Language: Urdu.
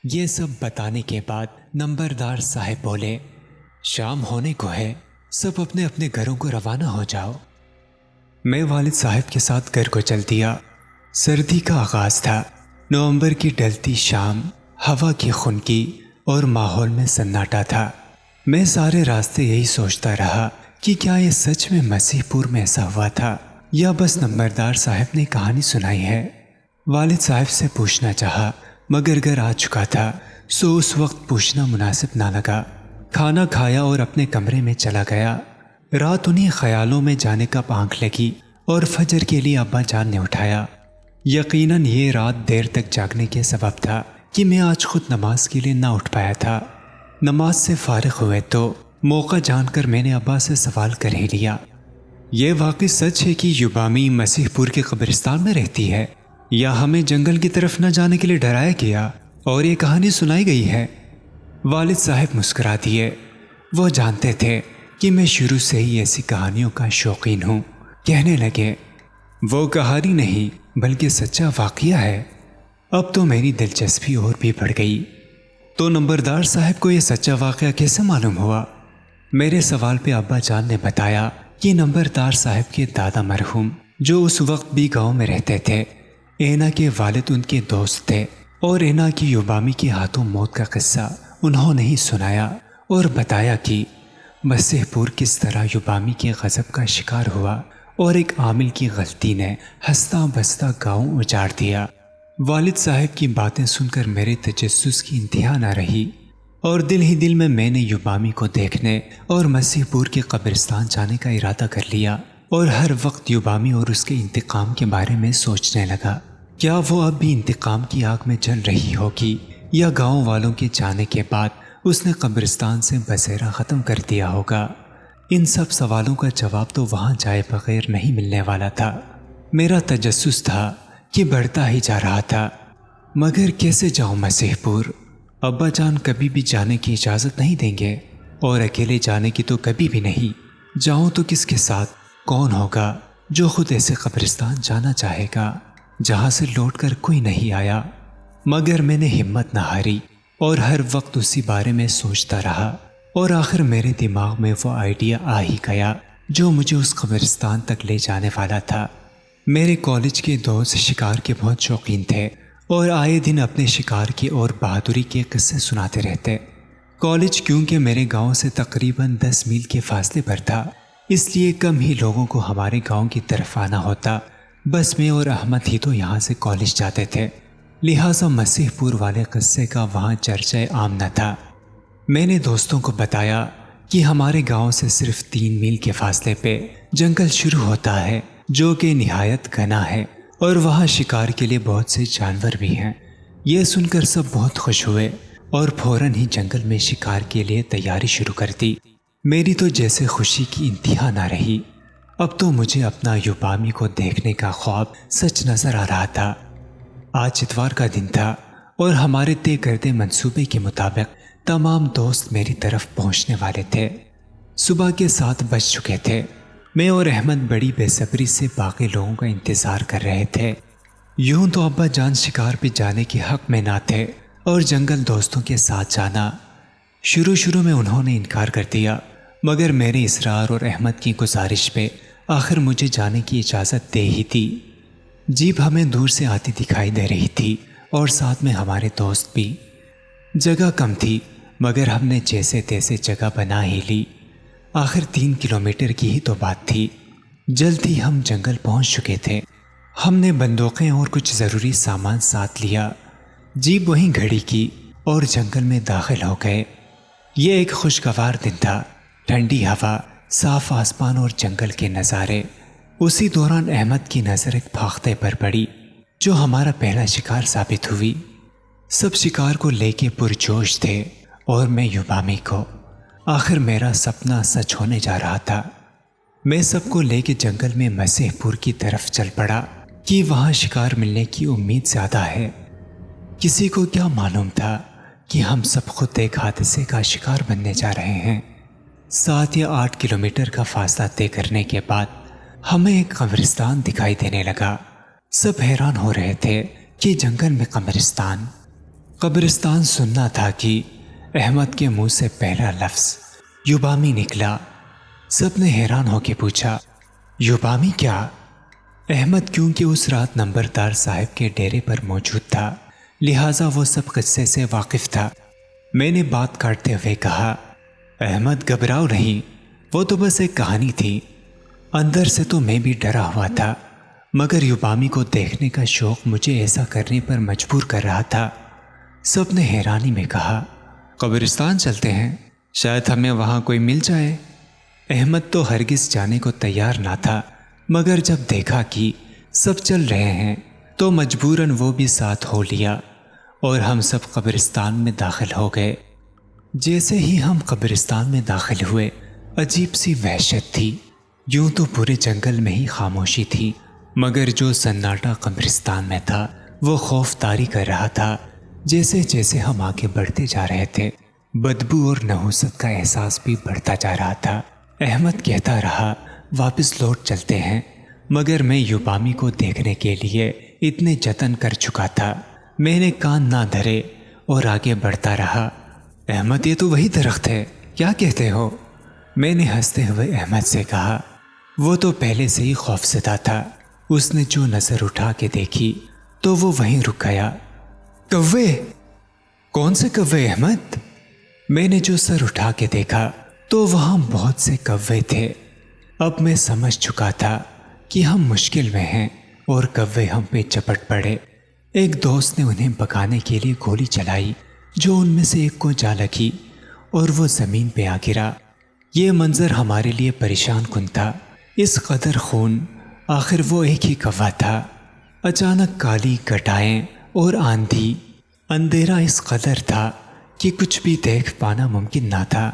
یہ سب بتانے کے بعد نمبردار صاحب بولے، شام ہونے کو ہے، سب اپنے اپنے گھروں کو روانہ ہو جاؤ۔ میں والد صاحب کے ساتھ گھر کو چل دیا۔ سردی کا آغاز تھا۔ نومبر کی ڈھلتی شام، ہوا کی خنکی اور ماحول میں سناٹا تھا۔ میں سارے راستے یہی سوچتا رہا کہ کیا یہ سچ میں مسیح پور میں ایسا ہوا تھا یا بس نمبردار صاحب نے کہانی سنائی ہے۔ والد صاحب سے پوچھنا چاہا مگر گھر آ چکا تھا، سو اس وقت پوچھنا مناسب نہ لگا۔ کھانا کھایا اور اپنے کمرے میں چلا گیا۔ رات انہی خیالوں میں جانے کا آنکھ لگی اور فجر کے لیے ابا جان نے اٹھایا۔ یقیناً یہ رات دیر تک جاگنے کے سبب تھا کہ میں آج خود نماز کے لیے نہ اٹھ پایا تھا۔ نماز سے فارغ ہوئے تو موقع جان کر میں نے ابا سے سوال کر ہی لیا، یہ واقعی سچ ہے کہ یوبامی مسیح پور کے قبرستان میں رہتی ہے یا ہمیں جنگل کی طرف نہ جانے کے لیے ڈرایا گیا اور یہ کہانی سنائی گئی ہے؟ والد صاحب مسکرا دیے۔ وہ جانتے تھے کہ میں شروع سے ہی ایسی کہانیوں کا شوقین ہوں۔ کہنے لگے، وہ کہانی نہیں بلکہ سچا واقعہ ہے۔ اب تو میری دلچسپی اور بھی بڑھ گئی۔ تو نمبردار صاحب کو یہ سچا واقعہ کیسے معلوم ہوا؟ میرے سوال پہ ابا جان نے بتایا کہ نمبردار صاحب کے دادا مرحوم جو اس وقت بھی گاؤں میں رہتے تھے، اینا کے والد ان کے دوست تھے اور اینا کی یوبامی کے ہاتھوں موت کا قصہ انہوں نے ہی سنایا اور بتایا کہ مسیح پور کس طرح یوبامی کے غضب کا شکار ہوا اور ایک عامل کی غلطی نے ہنستا بستا گاؤں اجاڑ دیا۔ والد صاحب کی باتیں سن کر میرے تجسس کی انتہا نہ رہی اور دل ہی دل میں نے یوبامی کو دیکھنے اور مسیح پور کے قبرستان جانے کا ارادہ کر لیا اور ہر وقت یوبامی اور اس کے انتقام کے بارے میں سوچنے لگا۔ کیا وہ اب بھی انتقام کی آگ میں جل رہی ہوگی یا گاؤں والوں کے جانے کے بعد اس نے قبرستان سے بسیرا ختم کر دیا ہوگا؟ ان سب سوالوں کا جواب تو وہاں جائے بغیر نہیں ملنے والا تھا۔ میرا تجسس تھا کہ بڑھتا ہی جا رہا تھا، مگر کیسے جاؤں مسیح پور؟ ابا جان کبھی بھی جانے کی اجازت نہیں دیں گے اور اکیلے جانے کی تو کبھی بھی نہیں۔ جاؤں تو کس کے ساتھ؟ کون ہوگا جو خود ایسے قبرستان جانا چاہے گا جہاں سے لوٹ کر کوئی نہیں آیا؟ مگر میں نے ہمت نہ ہاری اور ہر وقت اسی بارے میں سوچتا رہا اور آخر میرے دماغ میں وہ آئیڈیا آ ہی گیا جو مجھے اس قبرستان تک لے جانے والا تھا۔ میرے کالج کے دوست شکار کے بہت شوقین تھے اور آئے دن اپنے شکار کے اور بہادری کے قصے سناتے رہتے۔ کالج کیونکہ میرے گاؤں سے تقریباً 10 میل کے فاصلے پر تھا، اس لیے کم ہی لوگوں کو ہمارے گاؤں کی طرف آنا ہوتا۔ بس میں اور احمد ہی تو یہاں سے کالج جاتے تھے، لہٰذا مسیح پور والے قصے کا وہاں چرچہ عام نہ تھا۔ میں نے دوستوں کو بتایا کہ ہمارے گاؤں سے صرف 3 میل کے فاصلے پہ جنگل شروع ہوتا ہے جو کہ نہایت گھنا ہے اور وہاں شکار کے لیے بہت سے جانور بھی ہیں۔ یہ سن کر سب بہت خوش ہوئے اور فوراً ہی جنگل میں شکار کے لیے تیاری شروع کر دی۔ میری تو جیسے خوشی کی انتہا نہ رہی۔ اب تو مجھے اپنا یوبامی کو دیکھنے کا خواب سچ نظر آ رہا تھا۔ آج اتوار کا دن تھا اور ہمارے طے کردے منصوبے کے مطابق تمام دوست میری طرف پہنچنے والے تھے۔ صبح کے 7 بج چکے تھے۔ میں اور احمد بڑی بے صبری سے باقی لوگوں کا انتظار کر رہے تھے۔ یوں تو ابا جان شکار پہ جانے کے حق میں نہ تھے اور جنگل دوستوں کے ساتھ جانا، شروع میں انہوں نے انکار کر دیا، مگر میرے اصرار اور احمد کی گزارش پہ آخر مجھے جانے کی اجازت دے ہی دی۔ جیپ ہمیں دور سے آتی دکھائی دے رہی تھی اور ساتھ میں ہمارے دوست بھی۔ جگہ کم تھی مگر ہم نے جیسے تیسے جگہ بنا ہی لی۔ آخر 3 کلومیٹر کی ہی تو بات تھی۔ جلد ہی ہم جنگل پہنچ چکے تھے۔ ہم نے بندوقیں اور کچھ ضروری سامان ساتھ لیا۔ جیپ وہیں کھڑی کی اور جنگل میں داخل ہو گئے۔ یہ ایک خوشگوار دن تھا، ٹھنڈی ہوا، صاف آسمان اور جنگل کے نظارے۔ اسی دوران احمد کی نظر ایک پھاختے پر پڑی جو ہمارا پہلا شکار ثابت ہوئی۔ سب شکار کو لے کے پرجوش تھے اور میں یوبامی کو۔ آخر میرا سپنا سچ ہونے جا رہا تھا۔ میں سب کو لے کے جنگل میں مسیح پور کی طرف چل پڑا کہ وہاں شکار ملنے کی امید زیادہ ہے۔ کسی کو کیا معلوم تھا کہ ہم سب خود ایک حادثے کا شکار بننے جا رہے ہیں۔ 7 یا 8 کلومیٹر کا فاصلہ طے کرنے کے بعد ہمیں ایک قبرستان دکھائی دینے لگا۔ سب حیران ہو رہے تھے کہ جنگل میں قبرستان۔ قبرستان سننا تھا کہ احمد کے منہ سے پہلا لفظ یوبامی نکلا۔ سب نے حیران ہو کے پوچھا، یوبامی کیا؟ احمد کیونکہ اس رات نمبردار صاحب کے ڈیرے پر موجود تھا، لہٰذا وہ سب قصے سے واقف تھا۔ میں نے بات کاٹتے ہوئے کہا، احمد گھبراؤ نہیں، وہ تو بس ایک کہانی تھی۔ اندر سے تو میں بھی ڈرا ہوا تھا، مگر یوبامی کو دیکھنے کا شوق مجھے ایسا کرنے پر مجبور کر رہا تھا۔ سب نے حیرانی میں کہا، قبرستان چلتے ہیں، شاید ہمیں وہاں کوئی مل جائے۔ احمد تو ہرگز جانے کو تیار نہ تھا، مگر جب دیکھا کہ سب چل رہے ہیں تو مجبوراً وہ بھی ساتھ ہو لیا اور ہم سب قبرستان میں داخل ہو گئے۔ جیسے ہی ہم قبرستان میں داخل ہوئے، عجیب سی وحشت تھی۔ یوں تو پورے جنگل میں ہی خاموشی تھی، مگر جو سناٹا قبرستان میں تھا وہ خوف طاری کر رہا تھا۔ جیسے جیسے ہم آگے بڑھتے جا رہے تھے، بدبو اور نحوست کا احساس بھی بڑھتا جا رہا تھا۔ احمد کہتا رہا، واپس لوٹ چلتے ہیں، مگر میں یوبامی کو دیکھنے کے لیے اتنے جتن کر چکا تھا، میں نے کان نہ دھرے اور آگے بڑھتا رہا۔ احمد یہ تو وہی درخت ہے، کیا کہتے ہو؟ میں نے ہنستے ہوئے احمد سے کہا۔ وہ تو پہلے سے ہی خوفزدہ تھا، اس نے جو نظر اٹھا کے دیکھی تو وہ وہیں رک گیا۔ کوے؟ کون سے کوے احمد؟ میں نے جو سر اٹھا کے دیکھا تو وہاں بہت سے کوے تھے۔ اب میں سمجھ چکا تھا کہ ہم مشکل میں ہیں اور کوے ہم پہ چپٹ پڑے۔ ایک دوست نے انہیں بھگانے کے لیے گولی چلائی جو ان میں سے ایک کو جا لگی اور وہ زمین پہ آ گرا۔ یہ منظر ہمارے لیے پریشان کن تھا، اس قدر خون، آخر وہ ایک ہی کوا تھا۔ اچانک کالی گھٹائیں اور آندھی، اندھیرا اس قدر تھا کہ کچھ بھی دیکھ پانا ممکن نہ تھا۔